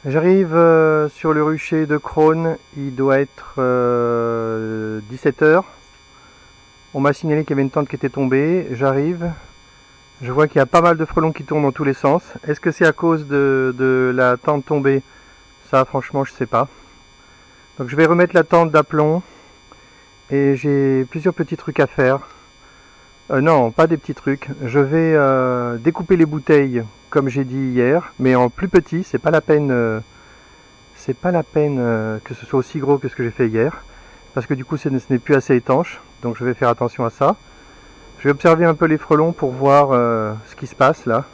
J'arrive sur le rucher de Crône, il doit être 17 heures. On m'a signalé qu'il y avait une tente qui était tombée, j'arrive, je vois qu'il y a pas mal de frelons qui tournent dans tous les sens. Est-ce que c'est à cause de la tente tombée? Ça franchement je sais pas. Donc je vais remettre la tente d'aplomb et j'ai plusieurs petits trucs à faire. Non, pas des petits trucs. Je vais découper les bouteilles comme j'ai dit hier, mais en plus petit, c'est pas la peine que ce soit aussi gros que ce que j'ai fait hier, parce que du coup ce n'est plus assez étanche, donc je vais faire attention à ça. Je vais observer un peu les frelons pour voir ce qui se passe là.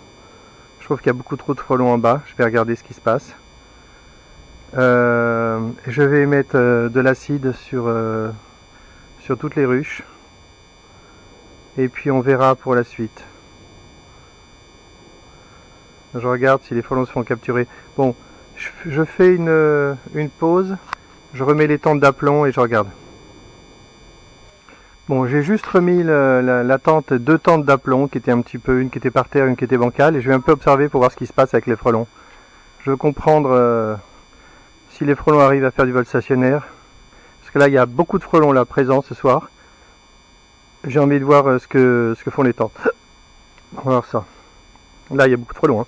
Je trouve qu'il y a beaucoup trop de frelons en bas, je vais regarder ce qui se passe. Je vais mettre de l'acide sur toutes les ruches, et puis on verra pour la suite. Je regarde si les frelons se font capturer. Bon, je fais une pause, je remets les tentes d'aplomb et je regarde. Bon, j'ai juste remis la tente, deux tentes d'aplomb qui étaient un petit peu, une qui était par terre, une qui était bancale, et je vais un peu observer pour voir ce qui se passe avec les frelons. Je veux comprendre si les frelons arrivent à faire du vol stationnaire, parce que là il y a beaucoup de frelons là présents ce soir. J'ai envie de voir ce que font les tentes. On va voir ça. Là il y a beaucoup de frelons. Hein.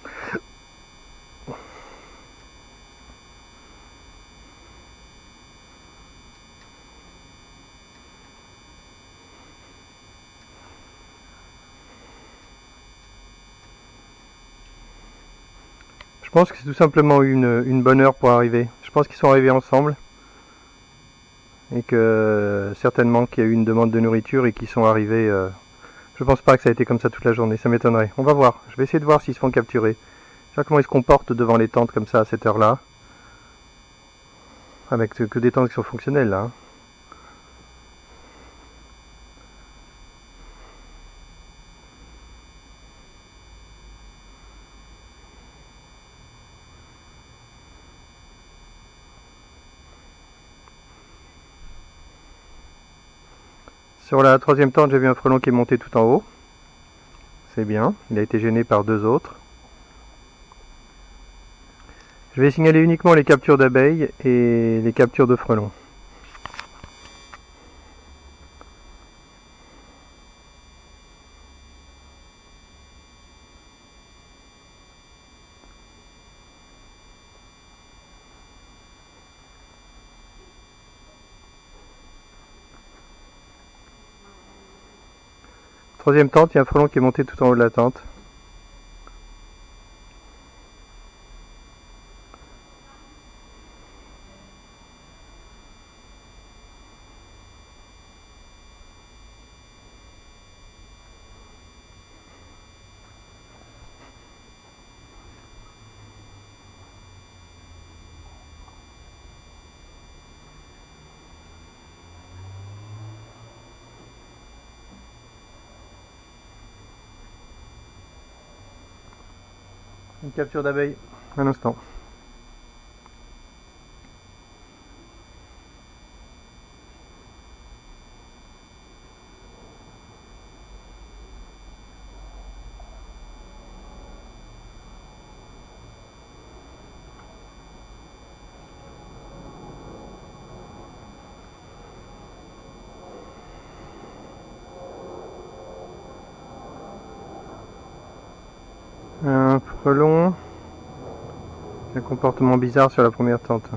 Je pense que c'est tout simplement une bonne heure pour arriver. Je pense qu'ils sont arrivés ensemble. Et que certainement qu'il y a eu une demande de nourriture et qu'ils sont arrivés. Je pense pas que ça a été comme ça toute la journée, ça m'étonnerait. On va voir. Je vais essayer de voir s'ils se font capturer. Je sais comment ils se comportent devant les tentes comme ça à cette heure-là. Avec que des tentes qui sont fonctionnelles là. Hein. Sur la troisième tente, j'ai vu un frelon qui est monté tout en haut. C'est bien. Il a été gêné par deux autres. Je vais signaler uniquement les captures d'abeilles et les captures de frelons. Troisième tente, il y a un frelon qui est monté tout en haut de la tente. Une capture d'abeille. Un instant. Un frelon. Un comportement bizarre sur la première tente.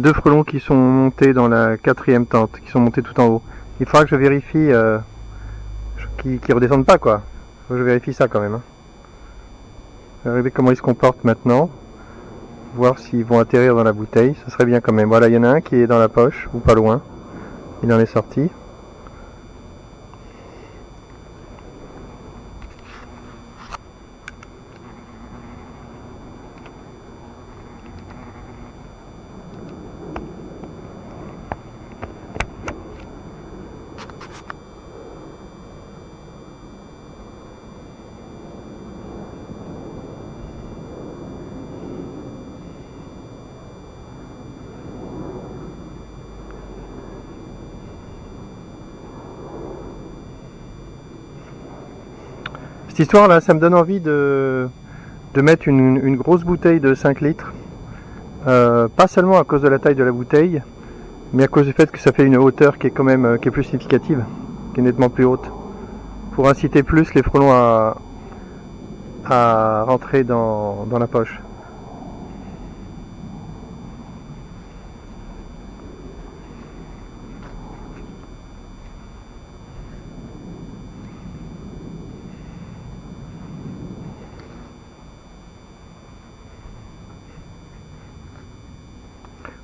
2 frelons qui sont montés dans la 4e tente, qui sont montés tout en haut. Il faudra que je vérifie qu'ils redescendent pas, quoi. Faut que je vérifie ça quand même. Hein. Regardez comment ils se comportent maintenant. Voir s'ils vont atterrir dans la bouteille. Ce serait bien quand même. Voilà, il y en a un qui est dans la poche, ou pas loin. Il en est sorti. Cette histoire là, ça me donne envie de mettre une grosse bouteille de 5 litres. Pas seulement à cause de la taille de la bouteille, mais à cause du fait que ça fait une hauteur qui est quand même qui est plus significative, qui est nettement plus haute. Pour inciter plus les frelons à rentrer dans la poche.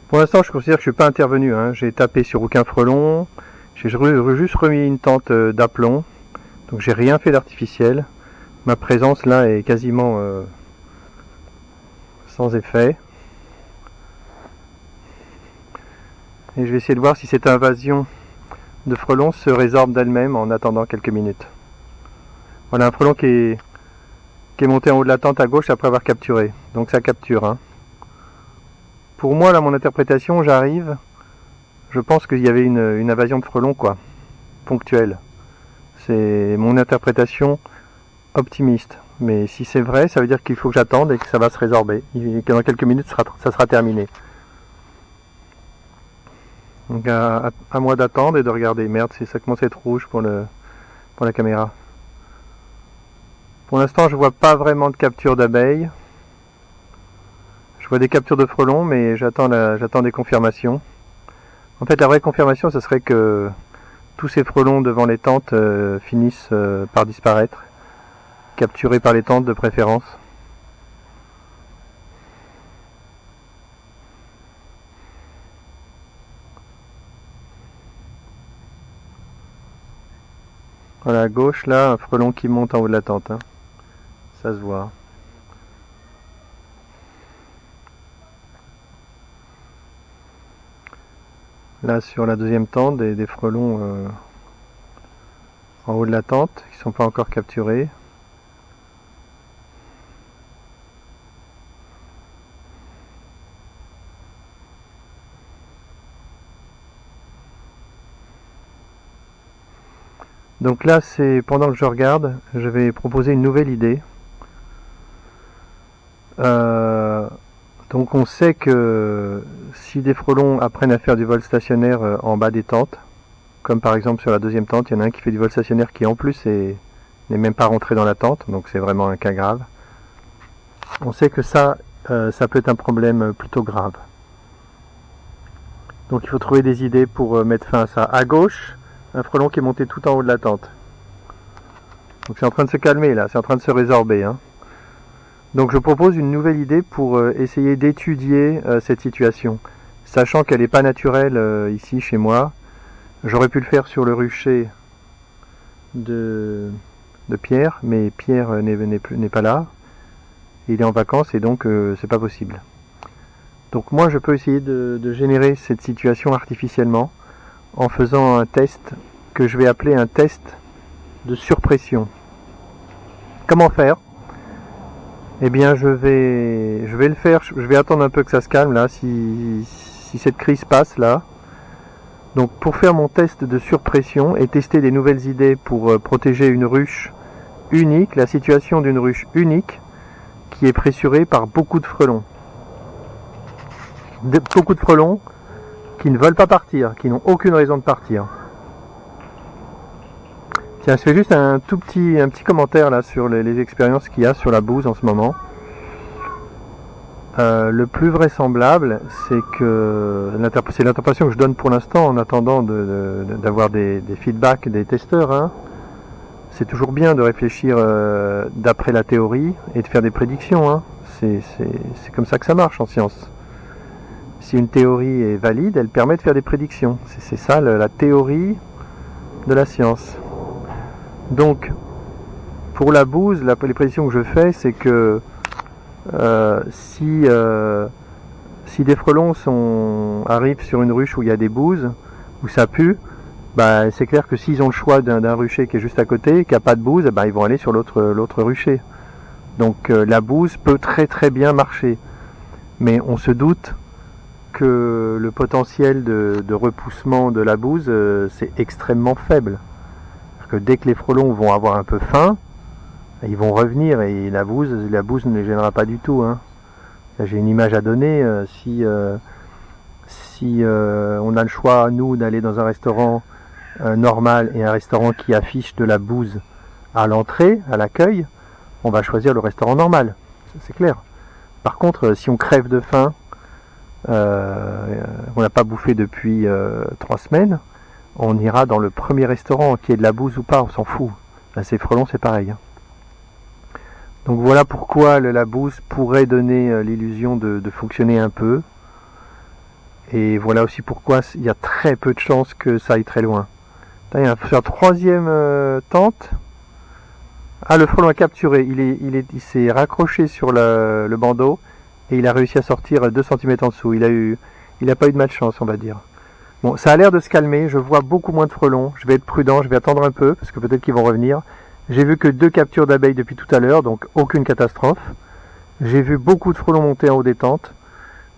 Pour l'instant, je considère que je suis pas intervenu. Hein. J'ai tapé sur aucun frelon. J'ai juste remis une tente d'aplomb. Donc j'ai rien fait d'artificiel. Ma présence là est quasiment sans effet. Et je vais essayer de voir si cette invasion de frelons se résorbe d'elle-même en attendant quelques minutes. Voilà un frelon qui est monté en haut de la tente à gauche après avoir capturé. Donc ça capture. Hein. Pour moi, là, mon interprétation, j'arrive. Je pense qu'il y avait une invasion de frelons, quoi. Ponctuelle. C'est mon interprétation optimiste. Mais si c'est vrai, ça veut dire qu'il faut que j'attende et que ça va se résorber. Et que dans quelques minutes, ça sera terminé. Donc à moi d'attendre et de regarder. Merde, ça commence à être rouge pour la caméra. Pour l'instant, je vois pas vraiment de capture d'abeilles. Je vois des captures de frelons, mais j'attends des confirmations. En fait, la vraie confirmation, ce serait que tous ces frelons devant les tentes finissent par disparaître, capturés par les tentes de préférence. Voilà, à gauche, là, un frelon qui monte en haut de la tente. Hein. Ça se voit. Là, sur la 2e tente, des frelons en haut de la tente, qui ne sont pas encore capturés. Donc là, c'est pendant que je regarde, je vais proposer une nouvelle idée. Donc on sait que si des frelons apprennent à faire du vol stationnaire en bas des tentes, comme par exemple sur la 2e tente, il y en a un qui fait du vol stationnaire qui en plus n'est même pas rentré dans la tente, donc c'est vraiment un cas grave. On sait que ça peut être un problème plutôt grave. Donc il faut trouver des idées pour mettre fin à ça. À gauche, un frelon qui est monté tout en haut de la tente. Donc c'est en train de se calmer là, c'est en train de se résorber. Hein. Donc je propose une nouvelle idée pour essayer d'étudier cette situation. Sachant qu'elle n'est pas naturelle ici chez moi, j'aurais pu le faire sur le rucher de Pierre, mais Pierre n'est pas là. Il est en vacances et donc c'est pas possible. Donc moi je peux essayer de générer cette situation artificiellement en faisant un test que je vais appeler un test de surpression. Comment faire ? Eh bien je vais le faire, je vais attendre un peu que ça se calme là, si cette crise passe là. Donc pour faire mon test de surpression et tester des nouvelles idées pour protéger une ruche unique, la situation d'une ruche unique qui est pressurée par beaucoup de frelons. Beaucoup de frelons qui ne veulent pas partir, qui n'ont aucune raison de partir. Tiens, je fais juste un petit commentaire là sur les expériences qu'il y a sur la bouse en ce moment. Le plus vraisemblable, c'est que c'est l'interprétation que je donne pour l'instant en attendant d'avoir des feedbacks des testeurs. Hein. C'est toujours bien de réfléchir d'après la théorie et de faire des prédictions. Hein. C'est comme ça que ça marche en science. Si une théorie est valide, elle permet de faire des prédictions. C'est ça la théorie de la science. Donc, pour la bouse, les prédictions que je fais, c'est que si des frelons arrivent sur une ruche où il y a des bouses, où ça pue, bah, c'est clair que s'ils ont le choix d'un rucher qui est juste à côté, qui n'a pas de bouse, bah, ils vont aller sur l'autre rucher. Donc la bouse peut très très bien marcher. Mais on se doute que le potentiel de repoussement de la bouse, c'est extrêmement faible. Que dès que les frelons vont avoir un peu faim, ils vont revenir et la bouse ne les gênera pas du tout. Hein. J'ai une image à donner. Si on a le choix, nous, d'aller dans un restaurant normal et un restaurant qui affiche de la bouse à l'entrée, à l'accueil, on va choisir le restaurant normal. C'est clair. Par contre, si on crève de faim, on n'a pas bouffé depuis 3 semaines, on ira dans le premier restaurant, qu'il y ait de la bouse ou pas, on s'en fout. Là, ces frelons, c'est pareil. Donc voilà pourquoi la bouse pourrait donner l'illusion de fonctionner un peu. Et voilà aussi pourquoi il y a très peu de chances que ça aille très loin. Là, il y a sur la 3e tente. Ah, le frelon a capturé. Il s'est raccroché sur le bandeau et il a réussi à sortir 2 cm en dessous. Il n'a pas eu de malchance, on va dire. Bon, ça a l'air de se calmer. Je vois beaucoup moins de frelons. Je vais être prudent. Je vais attendre un peu parce que peut-être qu'ils vont revenir. J'ai vu que 2 captures d'abeilles depuis tout à l'heure, donc aucune catastrophe. J'ai vu beaucoup de frelons monter en haut des tentes.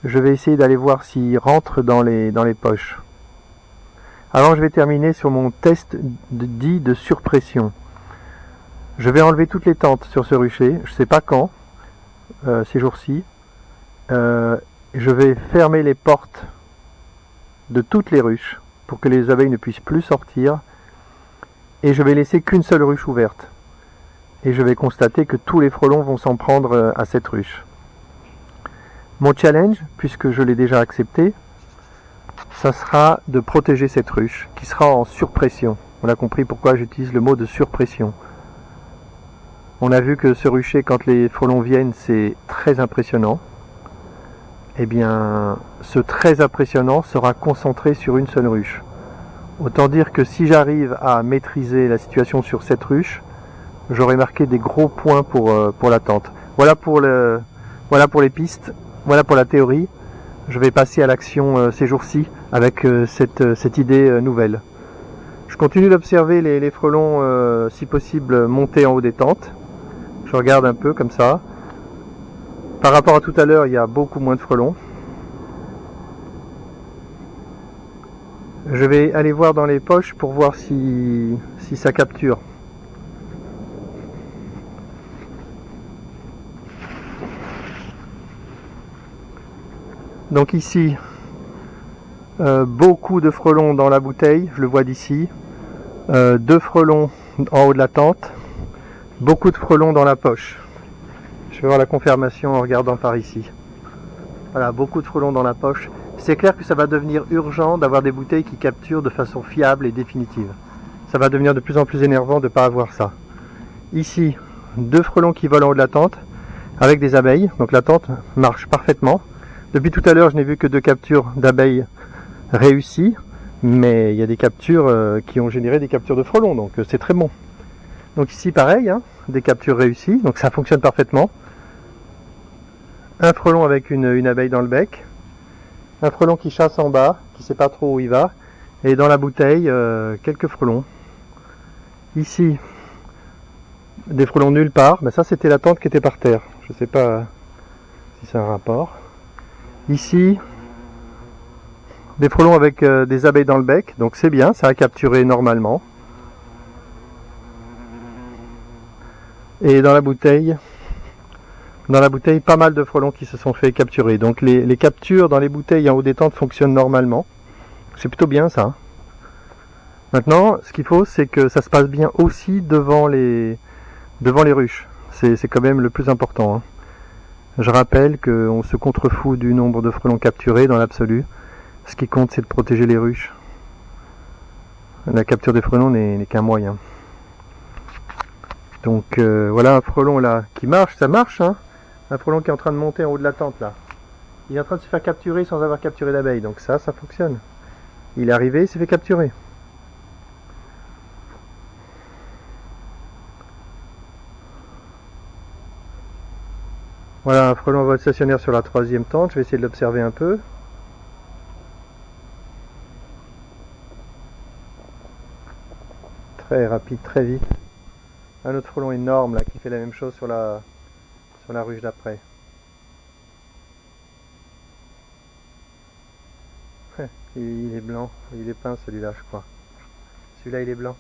Je vais essayer d'aller voir s'ils rentrent dans les poches. Alors je vais terminer sur mon test dit de surpression. Je vais enlever toutes les tentes sur ce rucher. Je ne sais pas quand, ces jours-ci. Je vais fermer les portes de toutes les ruches pour que les abeilles ne puissent plus sortir. Et je vais laisser qu'une seule ruche ouverte. Et je vais constater que tous les frelons vont s'en prendre à cette ruche. Mon challenge, puisque je l'ai déjà accepté, ça sera de protéger cette ruche, qui sera en surpression. On a compris pourquoi j'utilise le mot de surpression. On a vu que ce rucher, quand les frelons viennent, c'est très impressionnant. Eh bien, ce très impressionnant sera concentré sur une seule ruche. Autant dire que si j'arrive à maîtriser la situation sur cette ruche, j'aurai marqué des gros points pour la tente. Voilà pour les pistes, voilà pour la théorie. Je vais passer à l'action ces jours-ci avec cette idée nouvelle. Je continue d'observer les frelons, si possible, monter en haut des tentes. Je regarde un peu comme ça. Par rapport à tout à l'heure, il y a beaucoup moins de frelons. Je vais aller voir dans les poches pour voir si ça capture. Donc ici, beaucoup de frelons dans la bouteille, je le vois d'ici. 2 frelons en haut de la tente. Beaucoup de frelons dans la poche. Je vais voir la confirmation en regardant par ici. Voilà, beaucoup de frelons dans la poche. C'est clair que ça va devenir urgent d'avoir des bouteilles qui capturent de façon fiable et définitive. Ça va devenir de plus en plus énervant de ne pas avoir ça. Ici, 2 frelons qui volent en haut de la tente avec des abeilles. Donc la tente marche parfaitement. Depuis tout à l'heure, je n'ai vu que 2 captures d'abeilles réussies. Mais il y a des captures qui ont généré des captures de frelons. Donc c'est très bon. Donc ici, pareil, hein, des captures réussies. Donc ça fonctionne parfaitement. Un frelon avec une abeille dans le bec. Un frelon qui chasse en bas, qui ne sait pas trop où il va. Et dans la bouteille, quelques frelons. Ici, des frelons nulle part. Ben ça, c'était la tente qui était par terre. Je ne sais pas si c'est un rapport. Ici, des frelons avec des abeilles dans le bec. Donc c'est bien, ça a capturé normalement. Et dans la bouteille, pas mal de frelons qui se sont fait capturer. Donc les captures dans les bouteilles en haut des tentes fonctionnent normalement. C'est plutôt bien ça. Maintenant, ce qu'il faut, c'est que ça se passe bien aussi devant les ruches. C'est quand même le plus important. Je rappelle qu'on se contrefout du nombre de frelons capturés dans l'absolu. Ce qui compte, c'est de protéger les ruches. La capture des frelons n'est qu'un moyen. Donc voilà un frelon là qui marche, ça marche hein. Un frelon qui est en train de monter en haut de la tente là. Il est en train de se faire capturer sans avoir capturé d'abeille, donc ça fonctionne. Il est arrivé, il s'est fait capturer. Voilà un frelon en vol stationnaire sur la 3e tente, je vais essayer de l'observer un peu. Très rapide, très vite. Un autre frelon énorme là qui fait la même chose sur la ruche d'après. Il est blanc, il est peint celui-là je crois. Celui-là il est blanc.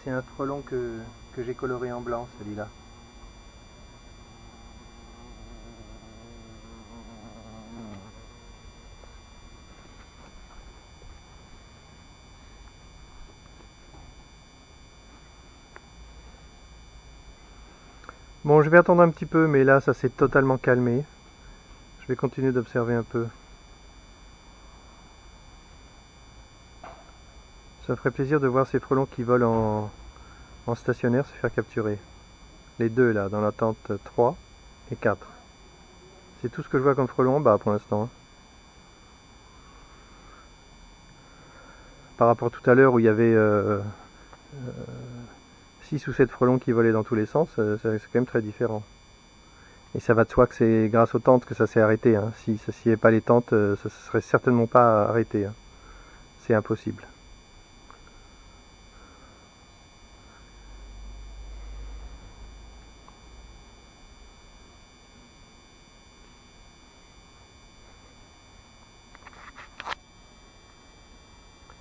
C'est un frelon que j'ai coloré en blanc celui-là. Bon, je vais attendre un petit peu, mais là, ça s'est totalement calmé. Je vais continuer d'observer un peu. Ça ferait plaisir de voir ces frelons qui volent en stationnaire se faire capturer. Les deux, là, dans la tente 3 et 4. C'est tout ce que je vois comme frelons en bas pour l'instant. Hein. Par rapport à tout à l'heure où il y avait 6 ou 7 frelons qui volaient dans tous les sens, c'est quand même très différent. Et ça va de soi que c'est grâce aux tentes que ça s'est arrêté. Hein. S'il n'y avait pas les tentes, ça ne serait certainement pas arrêté. Hein. C'est impossible.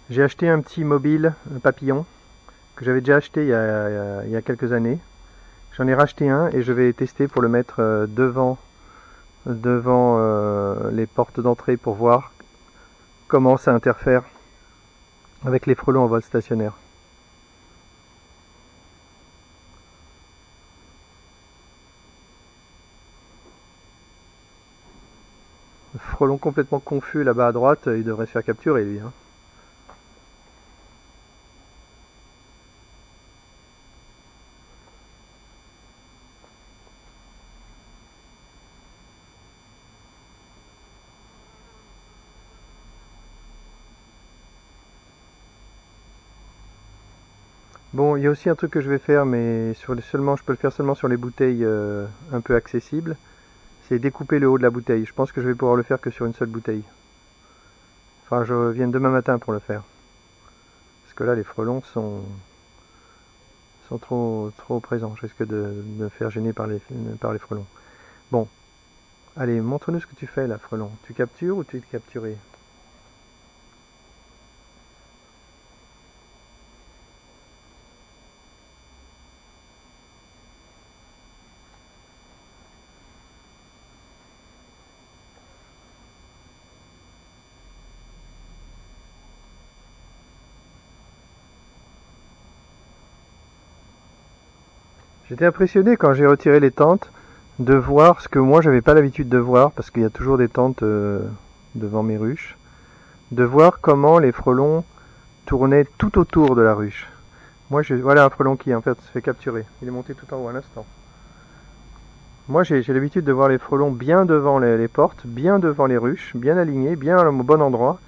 J'ai acheté un petit mobile, un papillon, que j'avais déjà acheté il y a quelques années. J'en ai racheté un et je vais tester pour le mettre devant les portes d'entrée pour voir comment ça interfère avec les frelons en vol stationnaire. Le frelon complètement confus là-bas à droite, il devrait se faire capturer lui. Hein. Bon, il y a aussi un truc que je vais faire, mais je peux le faire seulement sur les bouteilles un peu accessibles. C'est découper le haut de la bouteille. Je pense que je vais pouvoir le faire que sur une seule bouteille. Enfin, je viens demain matin pour le faire. Parce que là, les frelons sont trop présents. Je risque de me faire gêner par les frelons. Bon, allez, montre-nous ce que tu fais là, frelon. Tu captures ou tu es capturé? J'étais impressionné quand j'ai retiré les tentes de voir ce que moi j'avais pas l'habitude de voir parce qu'il y a toujours des tentes devant mes ruches, de voir comment les frelons tournaient tout autour de la ruche. Voilà un frelon qui en fait se fait capturer. Il est monté tout en haut à l'instant. Moi j'ai l'habitude de voir les frelons bien devant les portes, bien devant les ruches, bien alignés, bien au bon endroit.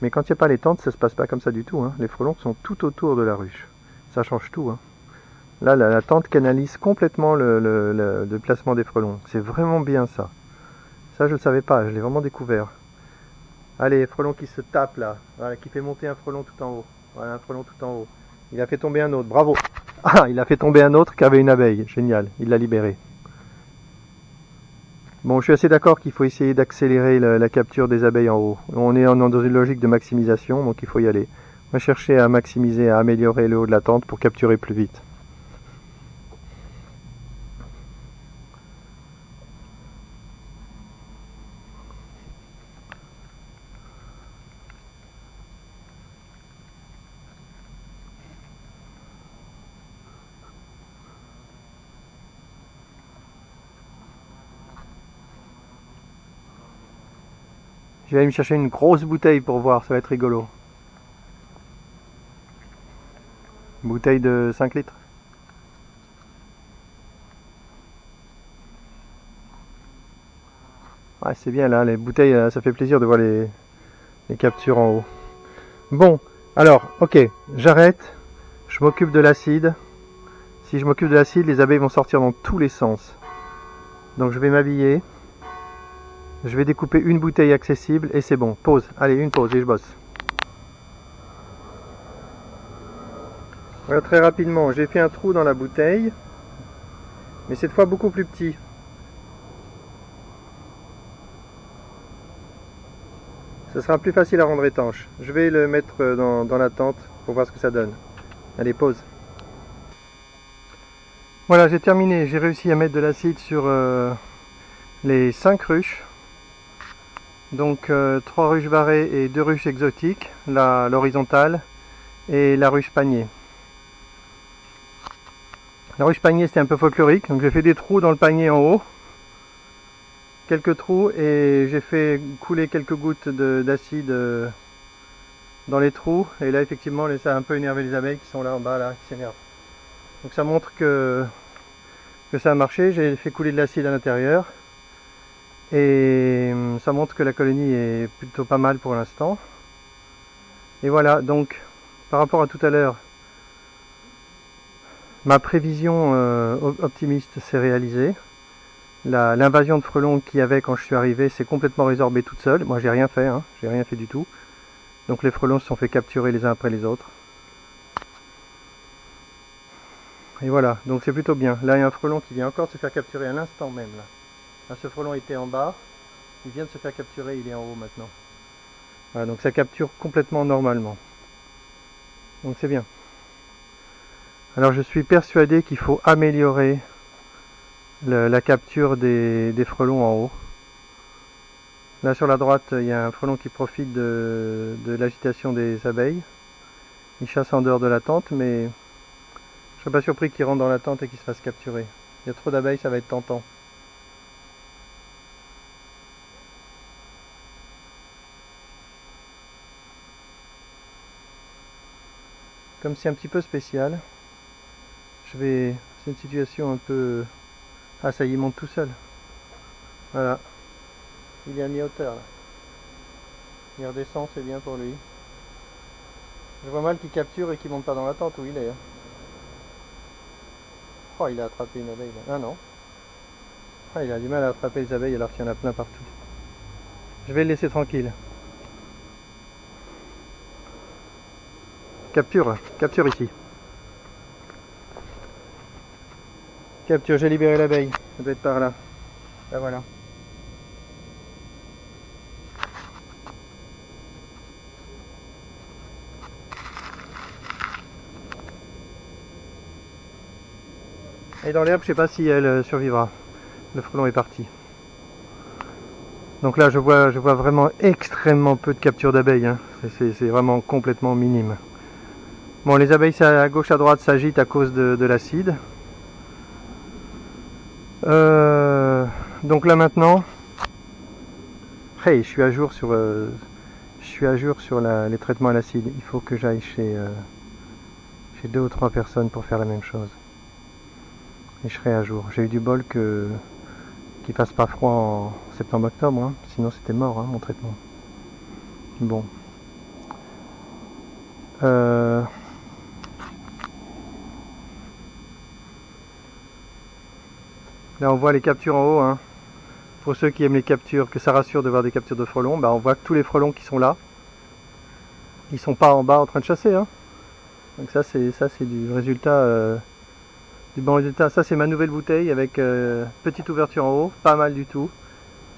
Mais quand il n'y a pas les tentes, ça se passe pas comme ça du tout. Hein. Les frelons sont tout autour de la ruche. Ça change tout. Hein. Là, la tente canalise complètement le placement des frelons. C'est vraiment bien ça. Ça, je ne le savais pas, je l'ai vraiment découvert. Allez, frelon qui se tape là. Voilà, qui fait monter un frelon tout en haut. Voilà, un frelon tout en haut. Il a fait tomber un autre, bravo. Ah, il a fait tomber un autre qui avait une abeille. Génial, il l'a libéré. Bon, je suis assez d'accord qu'il faut essayer d'accélérer la capture des abeilles en haut. On est dans une logique de maximisation, donc il faut y aller. On va chercher à maximiser, à améliorer le haut de la tente pour capturer plus vite. Je vais aller me chercher une grosse bouteille pour voir, ça va être rigolo. Une bouteille de 5 litres. Ouais, c'est bien là, les bouteilles, ça fait plaisir de voir les captures en haut. Bon, alors, ok, j'arrête, je m'occupe de l'acide. Si je m'occupe de l'acide, les abeilles vont sortir dans tous les sens. Donc je vais m'habiller, je vais découper une bouteille accessible et c'est bon. Pause, allez, une pause et je bosse. Voilà, très rapidement, j'ai fait un trou dans la bouteille, mais cette fois beaucoup plus petit. Ce sera plus facile à rendre étanche. Je vais le mettre dans la tente pour voir ce que ça donne. Allez, pause. Voilà, j'ai terminé. J'ai réussi à mettre de l'acide sur les 5 ruches. Donc 3 ruches barrées et 2 ruches exotiques, l'horizontale et la ruche panier. La ruche panier c'était un peu folklorique, donc j'ai fait des trous dans le panier en haut. Quelques trous et j'ai fait couler quelques gouttes d'acide dans les trous. Et là effectivement ça a un peu énervé les abeilles qui sont là en bas, là, qui s'énervent. Donc ça montre que ça a marché. J'ai fait couler de l'acide à l'intérieur. Et ça montre que la colonie est plutôt pas mal pour l'instant. Et voilà, donc par rapport à tout à l'heure, ma prévision optimiste s'est réalisée. L'invasion de frelons qu'il y avait quand je suis arrivé s'est complètement résorbée toute seule. Moi j'ai rien fait, hein, j'ai rien fait du tout. Donc les frelons se sont fait capturer les uns après les autres. Et voilà, donc c'est plutôt bien. Là il y a un frelon qui vient encore de se faire capturer à l'instant même. Là, ce frelon était en bas, il vient de se faire capturer, il est en haut maintenant. Voilà, donc ça capture complètement normalement. Donc c'est bien. Alors je suis persuadé qu'il faut améliorer la capture des frelons en haut. Là sur la droite, il y a un frelon qui profite de l'agitation des abeilles. Il chasse en dehors de la tente, mais je ne serais pas surpris qu'il rentre dans la tente et qu'il se fasse capturer. Il y a trop d'abeilles, ça va être tentant. Comme c'est un petit peu spécial, c'est une situation un peu... Ah ça y est, il monte tout seul. Voilà. Il est à mi-hauteur là. Il redescend, c'est bien pour lui. Je vois mal qu'il capture et qu'il monte pas dans la tente où il est. Oh, il a attrapé une abeille là. Ah non. Ah, il a du mal à attraper les abeilles alors qu'il y en a plein partout. Je vais le laisser tranquille. Capture ici. Capture, j'ai libéré l'abeille. Ça doit être par là. Là voilà. Et dans l'herbe, je sais pas si elle survivra. Le frelon est parti. Donc là, je vois vraiment extrêmement peu de capture d'abeilles. Hein. C'est vraiment complètement minime. Bon, les abeilles à gauche à droite s'agitent à cause de l'acide. Donc là maintenant, hey, je suis à jour sur les traitements à l'acide. Il faut que j'aille chez 2 ou 3 personnes pour faire la même chose. Et je serai à jour. J'ai eu du bol qu'il fasse pas froid en septembre-octobre, hein. Sinon c'était mort, hein, mon traitement. Bon. Là on voit les captures en haut, hein. Pour ceux qui aiment les captures, que ça rassure de voir des captures de frelons, bah on voit que tous les frelons qui sont là, ils sont pas en bas en train de chasser, hein. Donc ça c'est du résultat, du bon résultat. Ça c'est ma nouvelle bouteille avec petite ouverture en haut, pas mal du tout.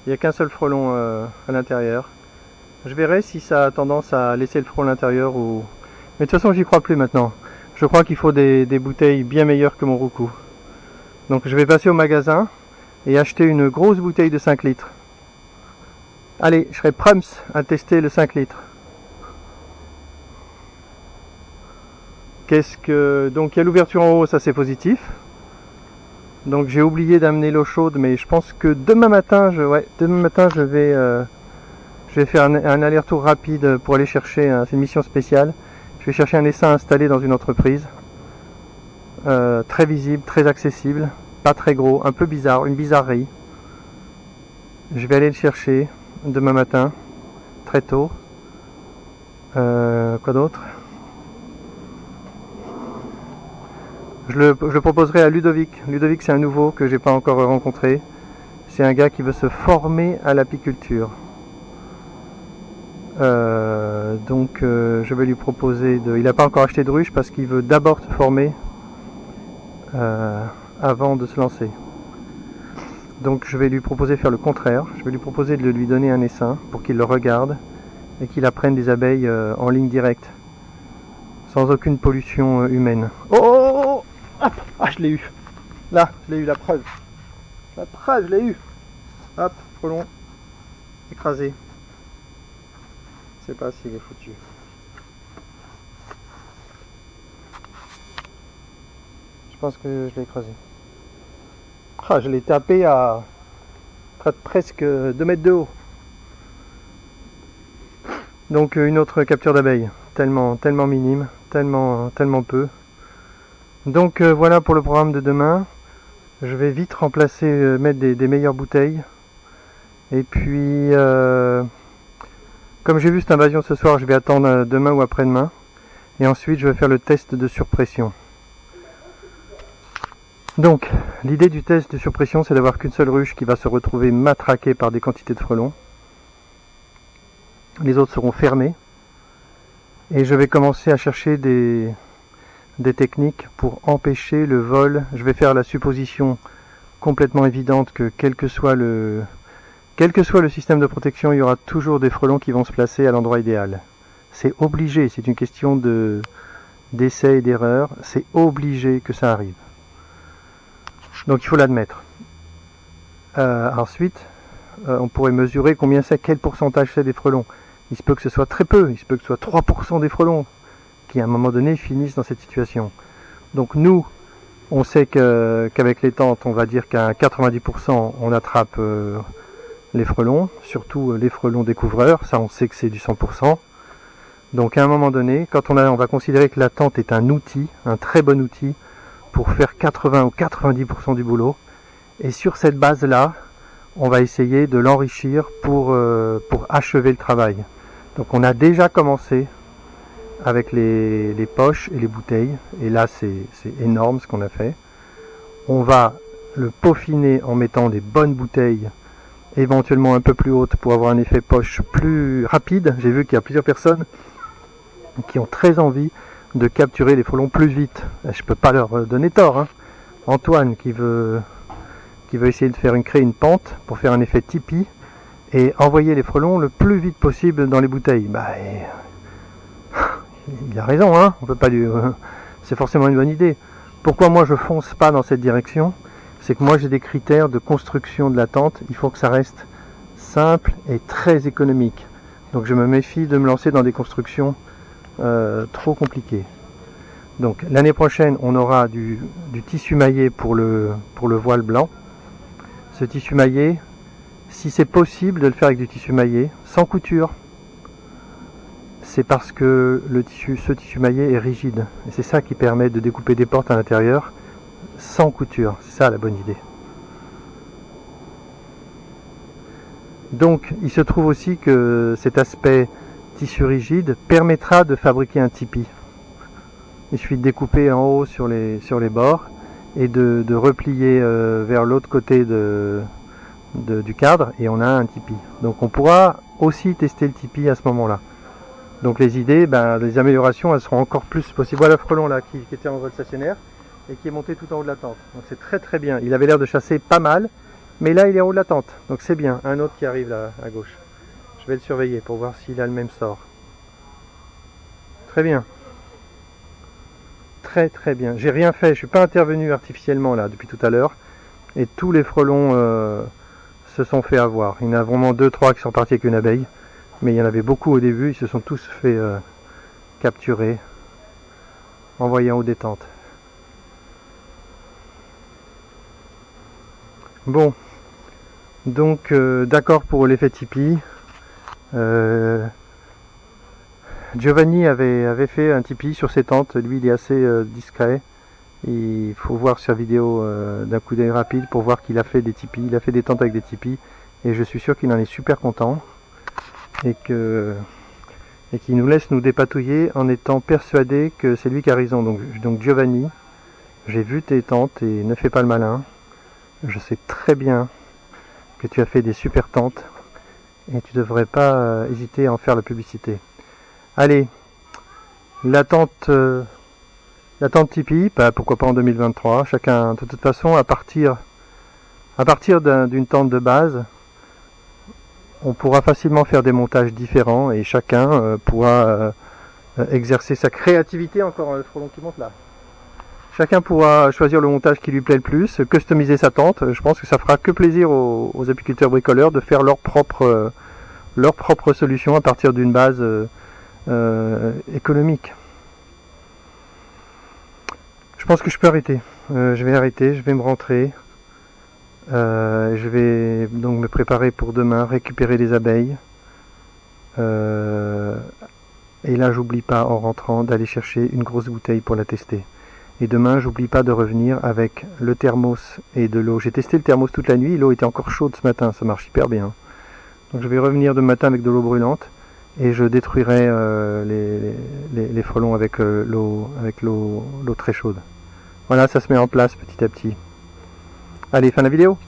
Il n'y a qu'un seul frelon à l'intérieur. Je verrai si ça a tendance à laisser le frelon à l'intérieur ou... Mais de toute façon j'y crois plus maintenant. Je crois qu'il faut des bouteilles bien meilleures que mon roucou. Donc je vais passer au magasin et acheter une grosse bouteille de 5 litres. Allez, je serai prums à tester le 5 litres. Donc il y a l'ouverture en haut, ça c'est positif. Donc j'ai oublié d'amener l'eau chaude, mais je pense que demain matin, je vais Je vais faire un aller-retour rapide pour aller chercher, c'est une mission spéciale, je vais chercher un essaim installé dans une entreprise, très visible, très accessible, pas très gros, un peu bizarre, une bizarrerie. Je vais aller le chercher demain matin, très tôt. Quoi d'autre? Je le proposerai à Ludovic. Ludovic, c'est un nouveau que j'ai pas encore rencontré. C'est un gars qui veut se former à l'apiculture. Je vais lui proposer de... Il n'a pas encore acheté de ruche parce qu'il veut d'abord se former avant de se lancer. Donc je vais lui proposer de faire le contraire. Je vais lui proposer de lui donner un essaim pour qu'il le regarde et qu'il apprenne des abeilles en ligne directe, sans aucune pollution humaine. Oh, hop, ah, je l'ai eu. Là, je l'ai eu, la preuve. La preuve, je l'ai eu. Hop, frelon écrasé. Je sais pas s'il est foutu. Je pense que je l'ai écrasé. Ah, je l'ai tapé à presque 2 mètres de haut. Donc une autre capture d'abeilles, tellement minime, tellement peu. Donc voilà pour le programme de demain. Je vais vite remplacer, mettre des meilleures bouteilles. Et puis, comme j'ai vu cette invasion ce soir, je vais attendre demain ou après-demain. Et ensuite, je vais faire le test de surpression. Donc, l'idée du test de surpression, c'est d'avoir qu'une seule ruche qui va se retrouver matraquée par des quantités de frelons. Les autres seront fermés. Et je vais commencer à chercher des techniques pour empêcher le vol. Je vais faire la supposition complètement évidente que quel que soit le système de protection, il y aura toujours des frelons qui vont se placer à l'endroit idéal. C'est obligé, c'est une question d'essai et d'erreur, c'est obligé que ça arrive. Donc il faut l'admettre. Ensuite, on pourrait mesurer combien c'est, quel pourcentage c'est des frelons. Il se peut que ce soit très peu, il se peut que ce soit 3% des frelons qui à un moment donné finissent dans cette situation. Donc nous, on sait qu'avec les tentes, on va dire qu'à 90% on attrape les frelons, surtout les frelons découvreurs, ça on sait que c'est du 100%. Donc à un moment donné, quand on va considérer que la tente est un outil, un très bon outil, pour faire 80 ou 90% du boulot, et sur cette base-là, on va essayer de l'enrichir pour achever le travail. Donc on a déjà commencé avec les poches et les bouteilles, et là c'est énorme ce qu'on a fait. On va le peaufiner en mettant des bonnes bouteilles, éventuellement un peu plus hautes pour avoir un effet poche plus rapide. J'ai vu qu'il y a plusieurs personnes qui ont très envie de capturer les frelons plus vite. Je peux pas leur donner tort, hein. Antoine qui veut essayer de créer une pente pour faire un effet tipi et envoyer les frelons le plus vite possible dans les bouteilles. Il a raison, hein. On peut pas lui... c'est forcément une bonne idée. Pourquoi moi je fonce pas dans cette direction? C'est que moi j'ai des critères de construction de la tente. Il faut que ça reste simple et très économique. Donc je me méfie de me lancer dans des constructions trop compliquées. Donc l'année prochaine on aura du tissu maillé pour le voile blanc. Ce tissu maillé, si c'est possible de le faire avec du tissu maillé sans couture, c'est parce que ce tissu maillé est rigide. Et c'est ça qui permet de découper des portes à l'intérieur sans couture. C'est ça la bonne idée. Donc il se trouve aussi que cet aspect tissu rigide permettra de fabriquer un tipi. Il suffit de découper en haut sur les bords et de replier vers l'autre côté du cadre et on a un tipi. Donc on pourra aussi tester le tipi à ce moment-là. Donc les idées, les améliorations, elles seront encore plus possibles. Voilà le frelon là qui était en vol stationnaire et qui est monté tout en haut de la tente. Donc c'est très très bien. Il avait l'air de chasser pas mal, mais là il est en haut de la tente. Donc c'est bien. Un autre qui arrive là à gauche. Je vais le surveiller pour voir s'il a le même sort. Très bien. Très très bien. J'ai rien fait, je suis pas intervenu artificiellement là depuis tout à l'heure. Et tous les frelons se sont fait avoir. Il y en a vraiment 2-3 qui sont partis avec une abeille. Mais il y en avait beaucoup au début, ils se sont tous fait capturer, envoyer en haut des tentes. Bon, donc d'accord pour l'effet tipi. Giovanni avait fait un tipi sur ses tentes. Lui, il est assez discret. Il faut voir sa vidéo d'un coup d'œil rapide pour voir qu'il a fait des tipis. Il a fait des tentes avec des tipis. Et je suis sûr qu'il en est super content. Et qu'il nous laisse nous dépatouiller en étant persuadé que c'est lui qui a raison. Donc Giovanni, j'ai vu tes tentes et ne fais pas le malin. Je sais très bien que tu as fait des super tentes et tu devrais pas hésiter à en faire la publicité. Allez, la tente Tipeee, pourquoi pas en 2023. Chacun, de toute façon, à partir d'une tente de base, on pourra facilement faire des montages différents et chacun pourra exercer sa créativité. Encore le frelon qui monte là. Chacun pourra choisir le montage qui lui plaît le plus, customiser sa tente. Je pense que ça fera que plaisir aux apiculteurs bricoleurs de faire leur propre solution à partir d'une base économique. Je pense que je peux arrêter. Je vais arrêter, je vais me rentrer. Je vais donc me préparer pour demain, récupérer les abeilles. Et là, j'oublie pas en rentrant d'aller chercher une grosse bouteille pour la tester. Et demain, j'oublie pas de revenir avec le thermos et de l'eau. J'ai testé le thermos toute la nuit, l'eau était encore chaude ce matin, ça marche hyper bien. Donc je vais revenir demain matin avec de l'eau brûlante et je détruirai les frelons avec l'eau très chaude. Voilà, ça se met en place petit à petit. Allez, fin de la vidéo.